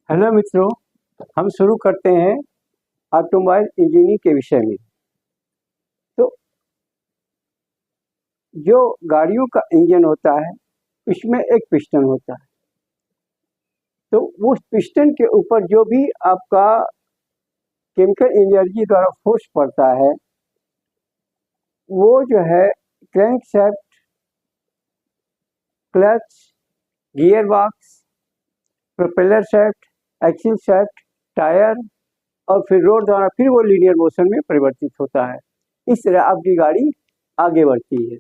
Hello मित्रों, हम शुरू करते हैं ऑटोमोबाइल इंजीनियरिंग के विषय में। तो जो गाड़ियों का इंजन होता है उसमें एक पिस्टन होता है। तो उस पिस्टन के ऊपर जो भी आपका केमिकल एनर्जी द्वारा फोर्स पड़ता है वो जो है crank shaft, clutch, gear box, propeller shaft, axle shaft, tyre और फिर रोड द्वारा फिर वो लीनियर मोशन में परिवर्तित होता है। इस तरह आपकी गाड़ी आगे बढ़ती है।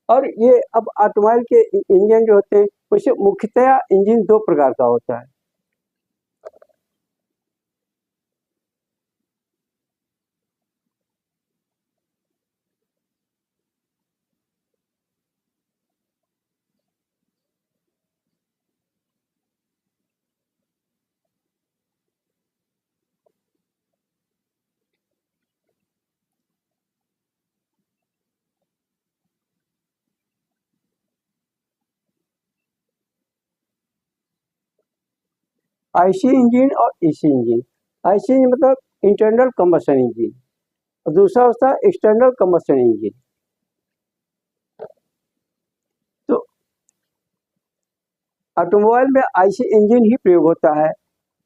और ये अब ऑटोमोबाइल के इंजन जो होते हैं वैसे मुख्यतया इंजन दो प्रकार का होता है। आईसी इंजन और एसी इंजन। आईसी इंजन मतलब इंटरनल कंबशन इंजन और दूसरा होता है एक्सटर्नल कंबशन इंजन। तो ऑटोमोबाइल में आईसी इंजन ही प्रयोग होता है।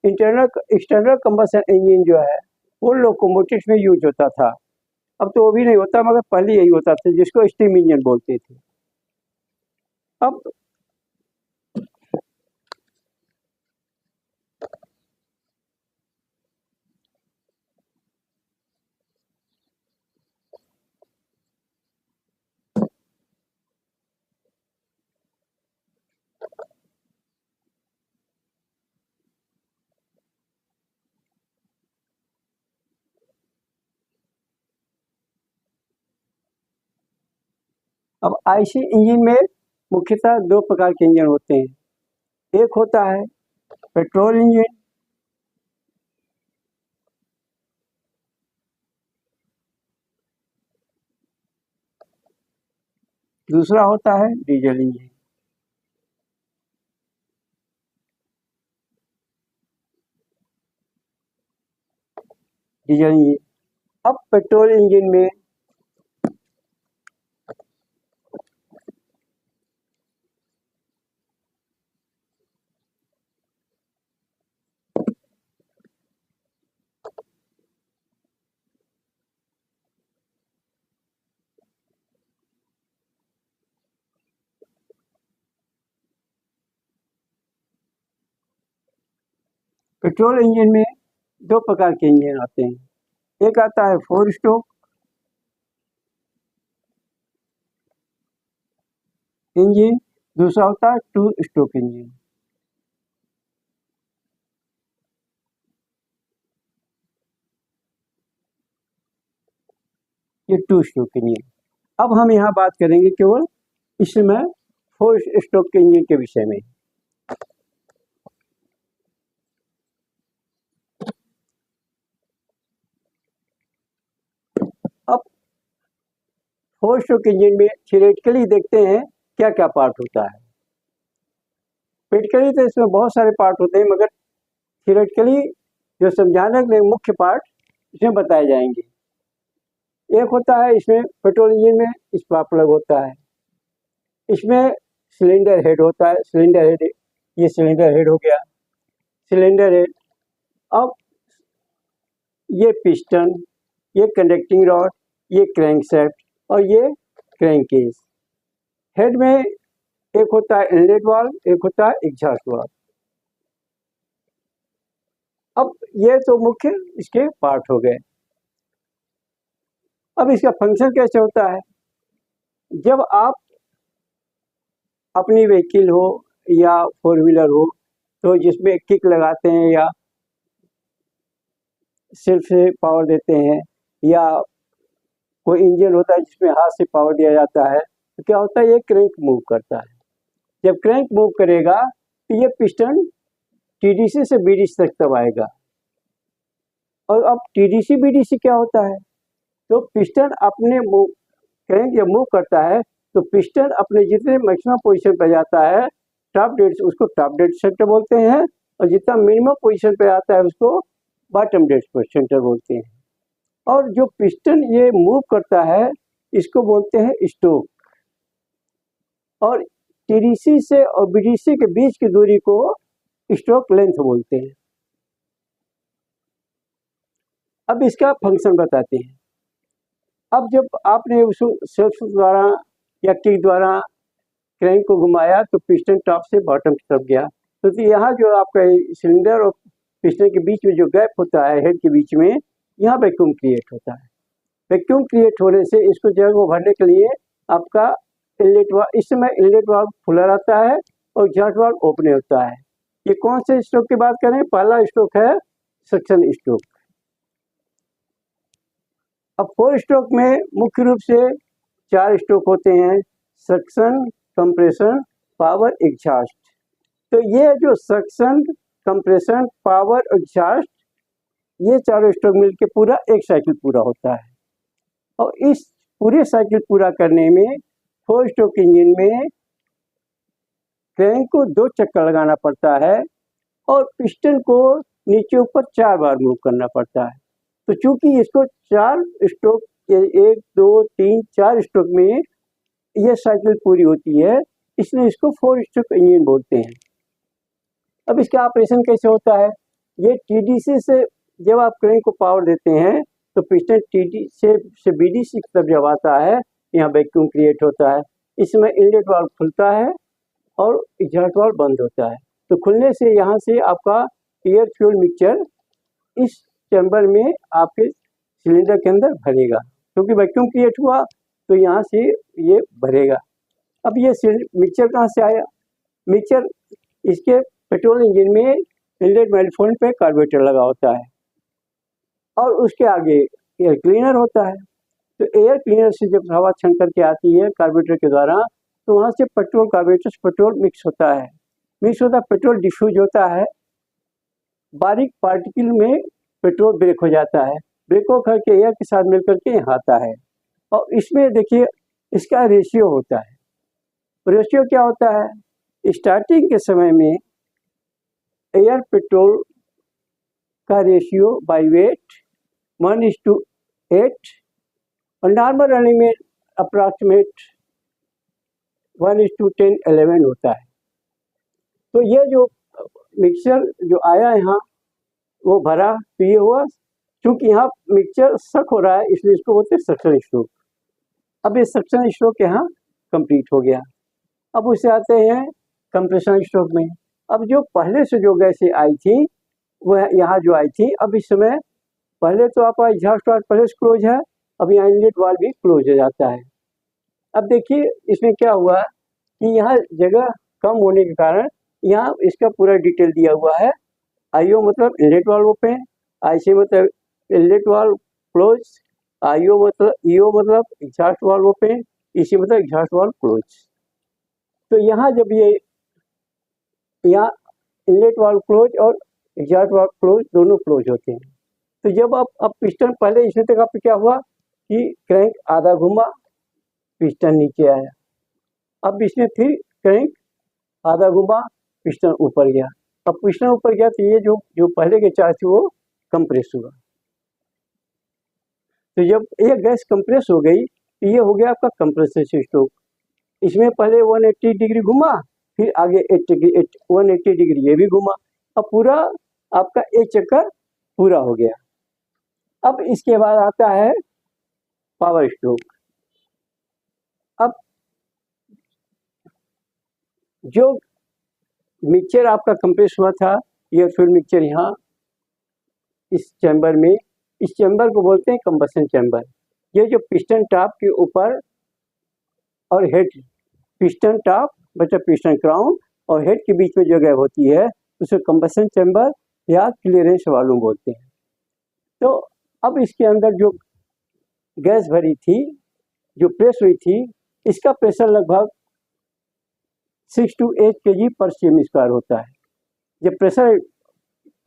एक्सटर्नल कंबशन इंजन जो है वो लोकोमोटिव में यूज होता था। अब तो वो भी नहीं होता, मगर पहले यही होता था जिसको स्टीम इंजन बोलते थे। अब आईसी इंजन में मुख्यतः दो प्रकार के इंजन होते हैं। एक होता है पेट्रोल इंजन, दूसरा होता है डीजल इंजन। Diesel engine. अब पेट्रोल इंजन में पेट्रोल इंजन में दो प्रकार के इंजन आते हैं। एक आता है 4 स्ट्रोक इंजन, दूसरा होता है 2 स्ट्रोक इंजन। ये 2 स्ट्रोक इंजन। अब हम यहाँ बात करेंगे केवल इस समय 4 स्ट्रोक के इंजन के विषय में। अब 4 स्ट्रोक इंजन में थियोरेटिकली देखते हैं क्या क्या पार्ट होता है। प्रैक्टिकली तो इसमें बहुत सारे पार्ट होते हैं, मगर थियोरेटिकली जो समझाने के लिए मुख्य पार्ट इसमें बताए जाएंगे। एक होता है इसमें पेट्रोल इंजन में स्पार्क प्लग होता है। इसमें सिलेंडर हेड होता है। सिलेंडर हेड, ये सिलेंडर हेड हो गया, सिलेंडर हेड। अब ये पिस्टन, ये कंडक्टिंग रॉड, ये क्रैंक शाफ्ट और ये क्रैंक केस। हेड में एक होता है इनलेट वाल्व, एक होता है एग्जॉस्ट वाल्व। अब ये तो मुख्य इसके पार्ट हो गए। अब इसका फंक्शन कैसे होता है। जब आप अपनी व्हीकल हो या 4 व्हीलर हो तो जिसमें किक लगाते हैं या सेल्फ से पावर देते हैं, या कोई इंजन होता है जिसमें हाथ से पावर दिया जाता है, तो क्या होता है ये क्रैंक मूव करता है। जब क्रैंक मूव करेगा तो ये पिस्टन टीडीसी से बीडीसी तक तब आएगा। और अब टीडीसी बीडीसी क्या होता है, तो पिस्टन अपने मूव, क्रैंक जब मूव करता है तो पिस्टन अपने जितने मैक्सिमम पोजीशन पर जाता है टॉप डेड, उसको टॉप डेड सेक्टर बोलते हैं, और जितना मिनिमम पोजीशन पे आता है उसको बॉटम डेड सेंटर बोलते हैं। और जो पिस्टन ये मूव करता है इसको बोलते हैं स्ट्रोक, और टीडीसी से और बीडीसी के बीच की दूरी को स्ट्रोक लेंथ बोलते हैं। अब इसका फंक्शन बताते हैं। अब जब आपने उस सेल्फ द्वारा या किक द्वारा क्रैंक को घुमाया तो पिस्टन टॉप से बॉटम की तरफ गया, तो यहाँ जो आपका सिलेंडर और पिस्टन के बीच में जो गैप होता है हेड के बीच में, यहाँ वैक्यूम क्रिएट होता है। वैक्यूम क्रिएट होने से इसको जगह को भरने के लिए आपका इनलेट वाल्व, इस समय इनलेट वाल्व खुला रहता है और एग्जॉस्ट वाल्व ओपन होता है। ये कौन से स्ट्रोक की बात करें? पहला स्ट्रोक है सक्शन स्ट्रोक। अब 4 स्ट्रोक में मुख्य रूप से 4 स्ट्रोक होते हैं: सक्शन, कंप्रेशन, पावर, एग्जॉस्ट। तो ये जो सक्शन, कंप्रेशन, पावर, एग्जॉस्ट, ये चारों स्ट्रोक मिलके पूरा एक साइकिल पूरा होता है। और इस पूरे साइकिल पूरा करने में 4 स्ट्रोक इंजन में क्रैंक को 2 चक्कर लगाना पड़ता है और पिस्टन को नीचे ऊपर 4 बार मूव करना पड़ता है। तो चूंकि इसको 4 स्ट्रोक, 1 2 3 4 स्ट्रोक में यह साइकिल पूरी होती है, इसलिए इसको 4 स्ट्रोक इंजन बोलते हैं। अब इसका ऑपरेशन कैसे होता है? ये टीडीसी से जब आप क्रैंक को पावर देते हैं तो पिस्टन टीडीसी से बीडीसी की तरफ जब आता है, यहाँ वैक्यूम क्रिएट होता है। इसमें इनलेट वाल्व खुलता है और एग्जॉस्ट वाल्व बंद होता है। तो खुलने से यहाँ से आपका एयर फ्यूल मिक्सचर इस चैम्बर में आपके सिलेंडर के अंदर भरेगा, क्योंकि वैक्यूम क्रिएट हुआ तो यहाँ से ये भरेगा। अब ये मिक्सचर कहाँ से आया? मिक्सचर इसके पेट्रोल इंजन में इनलेट मैनिफोल्ड पे कार्बोरेटर लगा होता है और उसके आगे एयर क्लीनर होता है। तो एयर क्लीनर से जब हवा छन करके आती है कार्बोरेटर के द्वारा, तो वहाँ से पेट्रोल, कार्बोरेटर से पेट्रोल मिक्स होता है। पेट्रोल डिफ्यूज होता है, बारीक पार्टिकल में पेट्रोल ब्रेक हो जाता है, ब्रेक हो करके एयर के साथ मिलकर के यहाँ आता है। और इसमें देखिए इसका रेशियो होता है। रेशियो क्या होता है? स्टार्टिंग के समय में एयर पेट्रोल का रेशियो बाई वेट 1:8 और नॉर्मल रनिंग में अप्रॉक्सीमेट 1:10-11 होता है। तो ये जो मिक्सचर जो आया यहाँ वो भरा, तो ये हुआ, क्योंकि यहाँ मिक्सचर सक हो रहा है इसलिए इसको बोलते हैं सक्शन स्ट्रोक। अब ये सक्शन स्ट्रोक यहाँ कंप्लीट हो गया। अब उससे आते हैं कंप्रेशन स्ट्रोक में। अब जो पहले से जो गैसें आई थी वह यहाँ जो आई थी, अब इस समय पहले तो आपका एग्जॉस्ट वाल्व पहले से क्लोज है, अब यहाँ इनलेट वाल्व भी क्लोज हो जाता है। अब देखिए इसमें क्या हुआ कि यहाँ जगह कम होने के कारण यहाँ इसका पूरा डिटेल दिया हुआ है। आईओ मतलब इनलेट वाल्व ओपन, आईसी मतलब इनलेट वाल्व क्लोज, आईओ मतलब ईओ मतलब एग्जॉस्ट वाल्व ओपन, ईसी मतलब एग्जॉस्ट वाल्व क्लोज। तो यहाँ जब ये यहाँ इनलेट वाल्व क्लोज और एग्जॉस्ट वाल्व क्लोज दोनों क्लोज होते हैं। तो जब अब पिस्टन पहले इसमें तक आप क्या हुआ कि क्रैंक आधा घूमा, पिस्टन नीचे आया। अब इसमें फिर क्रैंक आधा घूमा, पिस्टन ऊपर गया। अब पिस्टन ऊपर गया तो ये जो पहले के चार्ज थे वो कंप्रेस हुआ। तो जब ये गैस कंप्रेस हो गई तो ये हो गया आपका कंप्रेसर स्ट्रोक। इसमें पहले 180 डिग्री घुमा, फिर आगे 180 डिग्री ये भी घुमा। अब पूरा आपका एक चक्कर पूरा हो गया। अब इसके बाद आता है पावर स्ट्रोक। अब जो मिक्सचर आपका कंप्रेस हुआ था, एयर फ्यूल मिक्सचर यहाँ इस चैम्बर में, इस चैम्बर को बोलते हैं कंबशन चैम्बर। ये जो पिस्टन टॉप के ऊपर और हेड, पिस्टन टॉप मतलब पिस्टन क्राउन और हेड के बीच में जो गैप होती है उसे कंबशन चैम्बर या क्लियरेंस वाल्व बोलते हैं। तो अब इसके अंदर जो गैस भरी थी, जो प्रेस हुई थी, इसका प्रेशर लगभग 6 to 8 kg पर cm² होता है। जब प्रेशर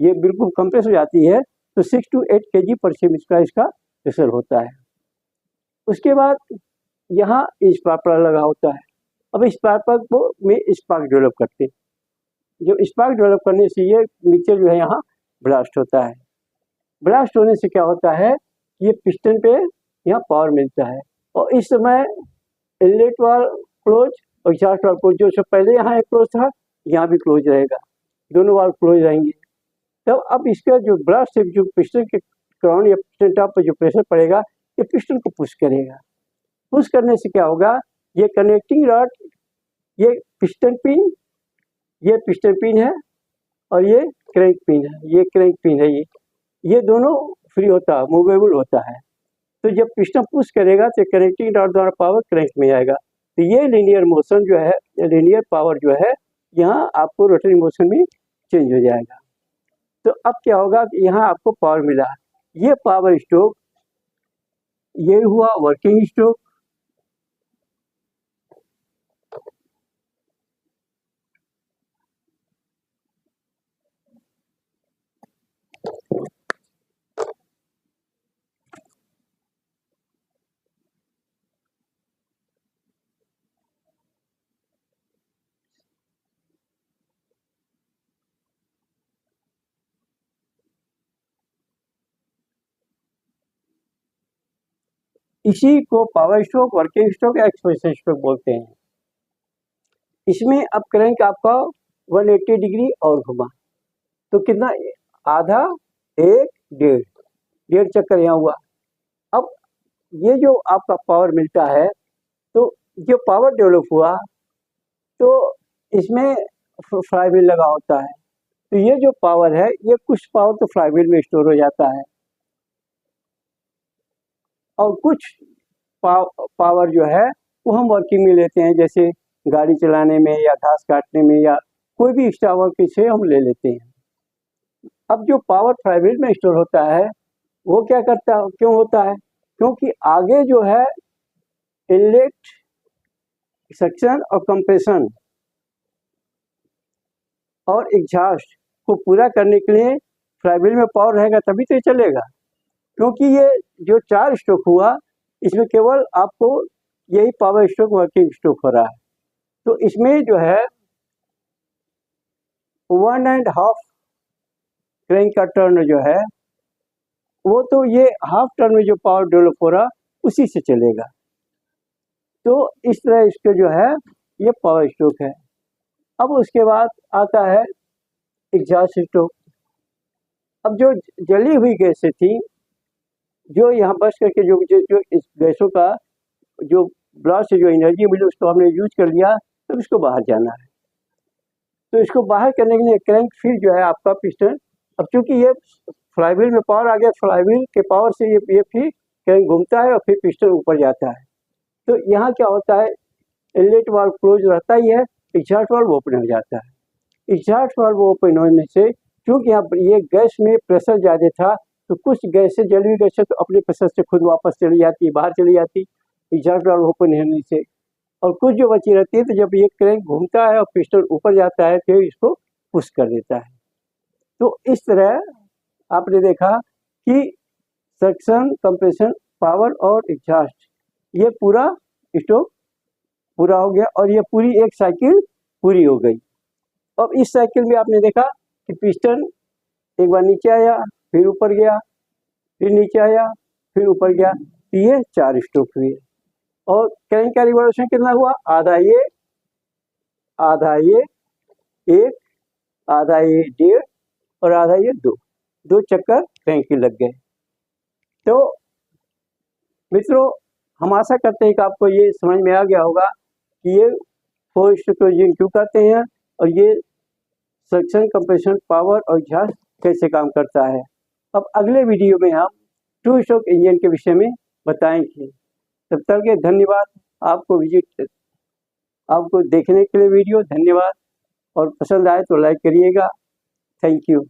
ये बिल्कुल कंप्रेस हो जाती है तो 6 to 8 kg पर cm² इसका प्रेशर होता है। उसके बाद यहाँ स्पार्क प्लग लगा होता है। अब स्पार्क प्लग को में स्पार्क डेवलप करते हैं। जो स्पार्क डेवलप करने से ये मिक्सचर जो है यहाँ ब्लास्ट होता है। ब्लास्ट होने से क्या होता है, ये पिस्टन पे यहाँ पावर मिलता है और इस समय इनलेट वाल्व क्लोज और एग्जॉस्ट वाल्व क्लोज, जो पहले यहाँ एक क्लोज था यहाँ भी क्लोज रहेगा, दोनों वाल्व क्लोज रहेंगे। तब अब इसका जो ब्लास्ट से जो पिस्टन के क्राउन या पिस्टन टॉप पर जो प्रेशर पड़ेगा ये पिस्टन को पुश करेगा। पुश करने से क्या होगा, ये कनेक्टिंग रॉड, ये पिस्टन पिन है और ये क्रैंक पिन है, ये क्रैंक पिन है, ये दोनों फ्री होता है, मूवेबल होता है। तो जब पिस्टन पुश करेगा तो कनेक्टिंग रॉड द्वारा पावर क्रैंक में आएगा। तो ये लीनियर मोशन जो है, लीनियर पावर जो है यहाँ आपको रोटरी मोशन में चेंज हो जाएगा। तो अब क्या होगा कि यहाँ आपको पावर मिला, ये पावर स्ट्रोक, ये हुआ वर्किंग स्ट्रोक। इसी को पावर स्ट्रोक, वर्किंग स्ट्रोक या एक्सप्रेशन स्ट्रोक बोलते हैं। इसमें अब क्रैंक आपका 180 डिग्री और घुमा तो कितना, आधा, एक, डेढ़ चक्कर यहाँ हुआ। अब ये जो आपका पावर मिलता है, तो जो पावर डेवलप हुआ तो इसमें फ्लाईव्हील लगा होता है, तो ये जो पावर है, ये कुछ पावर तो फ्लाईव्हील में स्टोर हो जाता है और कुछ पावर जो है वो हम वर्किंग में लेते हैं, जैसे गाड़ी चलाने में या घास काटने में या कोई भी एक्स्ट्रा वर्क से हम ले लेते हैं। अब जो पावर फ्लाईव्हील में स्टोर होता है वो क्या करता है, क्यों होता है, क्योंकि आगे जो है इनलेट सक्शन और कंप्रेशन और एग्जॉस्ट को पूरा करने के लिए फ्लाईव्हील में पावर रहेगा तभी तो ये चलेगा। क्योंकि ये जो 4 स्ट्रोक हुआ इसमें केवल आपको यही पावर स्ट्रोक वर्किंग स्ट्रोक हो रहा है, तो इसमें जो है 1.5 क्रैंक का टर्न जो है वो तो ये हाफ टर्न में जो पावर डेवलप हो रहा उसी से चलेगा। तो इस तरह इसके जो है ये पावर स्ट्रोक है। अब उसके बाद आता है एग्जॉस्ट स्ट्रोक। अब जो जली हुई गैसें थी, जो यहाँ बस करके जो इस गैसों का जो ब्लास्ट से जो एनर्जी मिली उसको हमने यूज कर लिया, तो इसको बाहर जाना है। तो इसको बाहर करने के लिए क्रैंक फिर जो है आपका पिस्टन, अब चूंकि ये फ्लाईव्हील में पावर आ गया, फ्लाईव्हील के पावर से ये फिर क्रैंक घूमता है और फिर पिस्टन ऊपर जाता है। तो यहाँ क्या होता है, इनलेट वाल्व क्लोज रहता ही है, एग्जॉस्ट वाल्व ओपन हो जाता है। एग्जॉस्ट वाल्व ओपन होने से क्योंकि यहाँ ये गैस में प्रेशर ज़्यादा था, तो कुछ गैसें, जली हुई गैसें तो अपने प्रेशर से खुद वापस चली जाती है, बाहर चली जाती एग्जॉस्ट वाल्व ओपन होने से, और कुछ जो बची रहती है तो जब ये क्रैंक घूमता है और पिस्टन ऊपर जाता है तो इसको पुश कर देता है। तो इस तरह आपने देखा कि सक्शन, कंप्रेशन, पावर और एग्जॉस्ट, ये पूरा स्ट्रोक पूरा हो गया और ये पूरी एक साइकिल पूरी हो गई। अब इस साइकिल में आपने देखा कि पिस्टन एक बार नीचे आया, फिर ऊपर गया, फिर नीचे आया, फिर ऊपर गया, तो ये 4 स्ट्रोक हुए। और क्रैंक का रिवॉल्यूशन कितना हुआ, आधा ये, आधा ये, एक, आधा ये, डेढ़ और आधा ये, दो चक्कर क्रैंक के लग गए। तो मित्रों, हम आशा करते हैं कि आपको ये समझ में आ गया होगा कि ये 4 स्ट्रोक इंजन क्यों कहते हैं और ये सक्शन, कंप्रेशन, पावर और एग्जॉस्ट कैसे काम करता है। अब अगले वीडियो में हम 2 स्ट्रोक इंजन के विषय में बताएंगे। तब तक के धन्यवाद। आपको देखने के लिए वीडियो धन्यवाद, और पसंद आए तो लाइक करिएगा। Thank you.